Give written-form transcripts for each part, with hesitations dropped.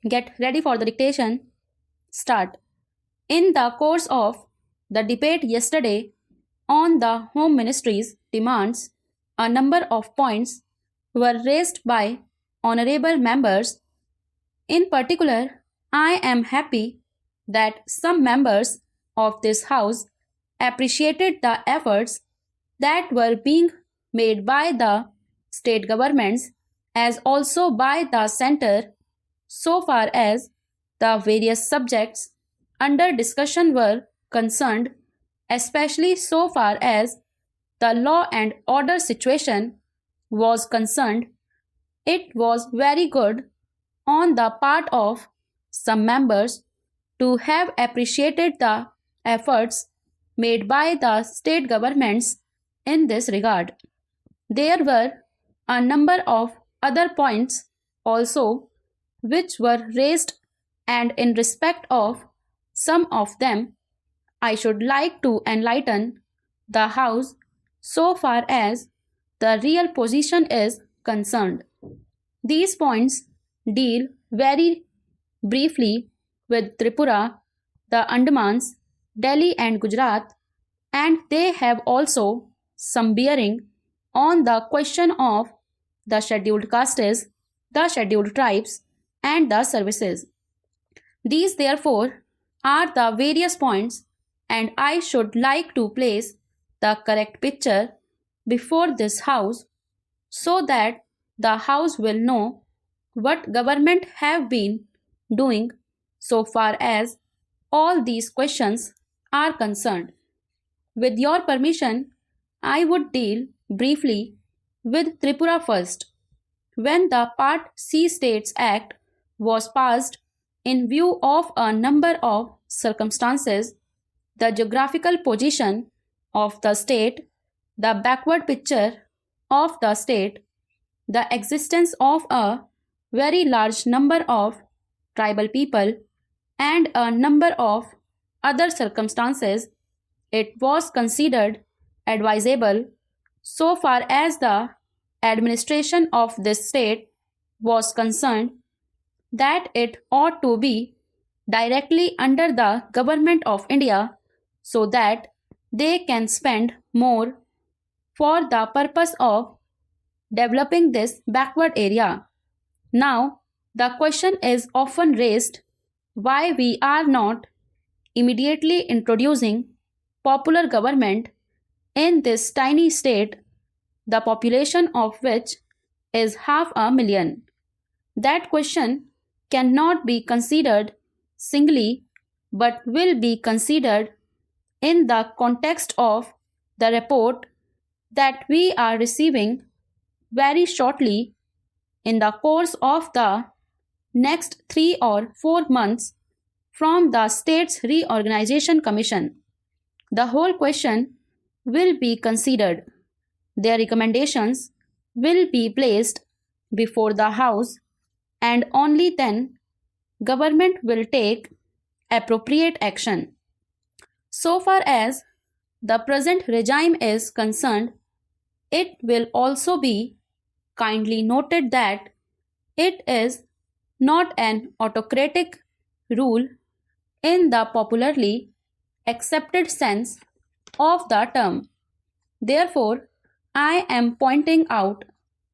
Get ready for the dictation. Start. In the course of the debate yesterday on the Home Ministry's demands, a number of points were raised by honorable members. In particular, I am happy that some members of this House appreciated the efforts that were being made by the state governments as also by the centre so far as the various subjects under discussion were concerned, especially so far as the law and order situation was concerned. It was very good on the part of some members to have appreciated the efforts made by the state governments in this regard. There were a number of other points also which were raised, and in respect of some of them, I should like to enlighten the House so far as the real position is concerned. These points deal very briefly with Tripura, the Andamans, Delhi and Gujarat, and they have also some bearing on the question of the scheduled castes, the scheduled tribes, and the services. These therefore are the various points, and I should like to place the correct picture before this House so that the House will know what government have been doing so far as all these questions are concerned. With your permission, I would deal briefly with Tripura first. When the Part C States Act was passed, in view of a number of circumstances, the geographical position of the state, the backward picture of the state, the existence of a very large number of tribal people, and a number of other circumstances, it was considered advisable so far as the administration of this state was concerned that it ought to be directly under the government of India so that they can spend more for the purpose of developing this backward area. Now, the question is often raised why we are not immediately introducing popular government in this tiny state, the population of which is 500,000. That question cannot be considered singly but will be considered in the context of the report that we are receiving very shortly in the course of the next 3 or 4 months from the States Reorganization Commission. The whole question will be considered. Their recommendations will be placed before the House, and only then government will take appropriate action. So far as the present regime is concerned, it will also be kindly noted that it is not an autocratic rule in the popularly accepted sense of the term. Therefore, I am pointing out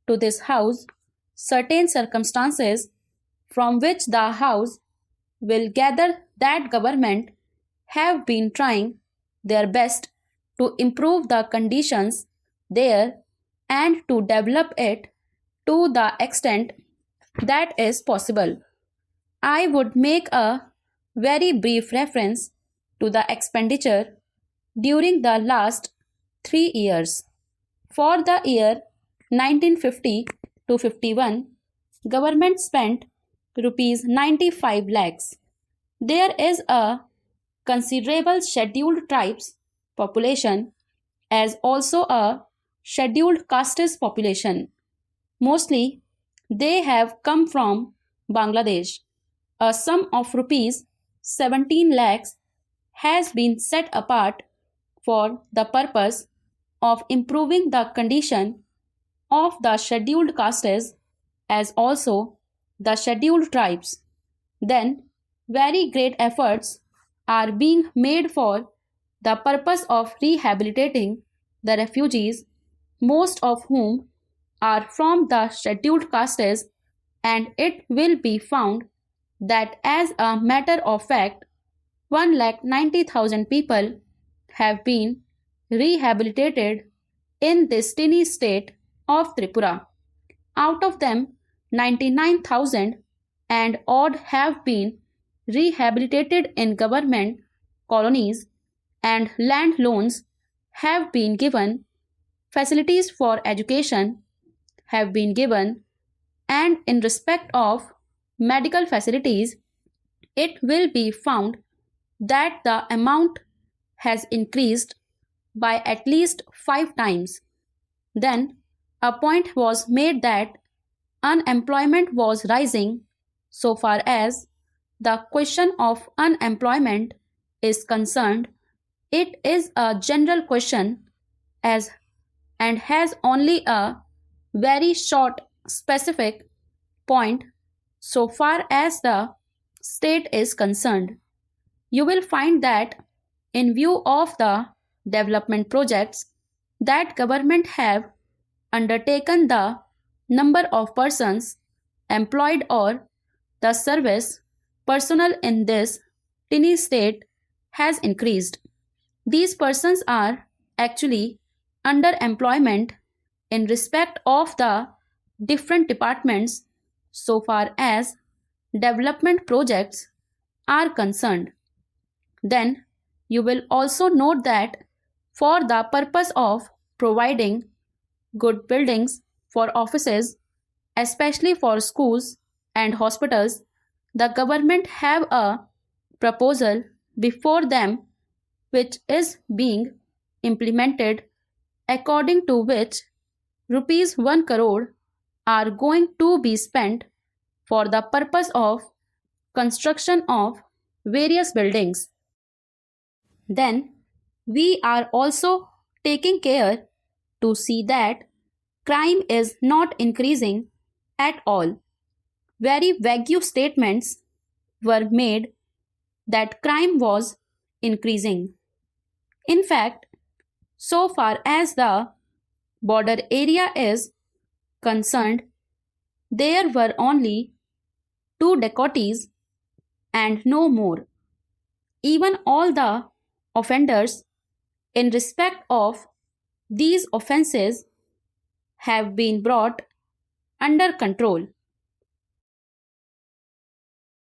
to this House certain circumstances from which the House will gather that government have been trying their best to improve the conditions there and to develop it to the extent that is possible. I would make a very brief reference to the expenditure during the last 3 years. For the year 1950 to 51, government spent rupees 95 lakhs. There is a considerable scheduled tribes population as also a scheduled castes population. Mostly they have come from Bangladesh. A sum of rupees 17 lakhs has been set apart for the purpose of improving the condition of the scheduled castes as also the scheduled tribes. then very great efforts are being made for the purpose of rehabilitating the refugees, most of whom are from the scheduled castes, and it will be found that as a matter of fact, 1,90,000 people have been rehabilitated in this tiny state of Tripura. Out of them, 99,000 and odd have been rehabilitated in government colonies, and land loans have been given, facilities for education have been given, and in respect of medical facilities, it will be found that the amount has increased by at least 5 times. Then a point was made that unemployment was rising. So far as the question of unemployment is concerned, it is a general question as and has only a very short specific point so far as the state is concerned. You will find that in view of the development projects that government have undertaken, the number of persons employed or the service personnel in this tiny state has increased. These persons are actually underemployment in respect of the different departments so far as development projects are concerned. Then you will also note that for the purpose of providing good buildings for offices, especially for schools and hospitals, the government have a proposal before them which is being implemented, according to which rupees 1 crore are going to be spent for the purpose of construction of various buildings. Then we are also taking care to see that crime is not increasing at all. Very vague statements were made that crime was increasing. In fact, so far as the border area is concerned, there were only 2 dacoities and no more. Even all the offenders in respect of these offences have been brought under control.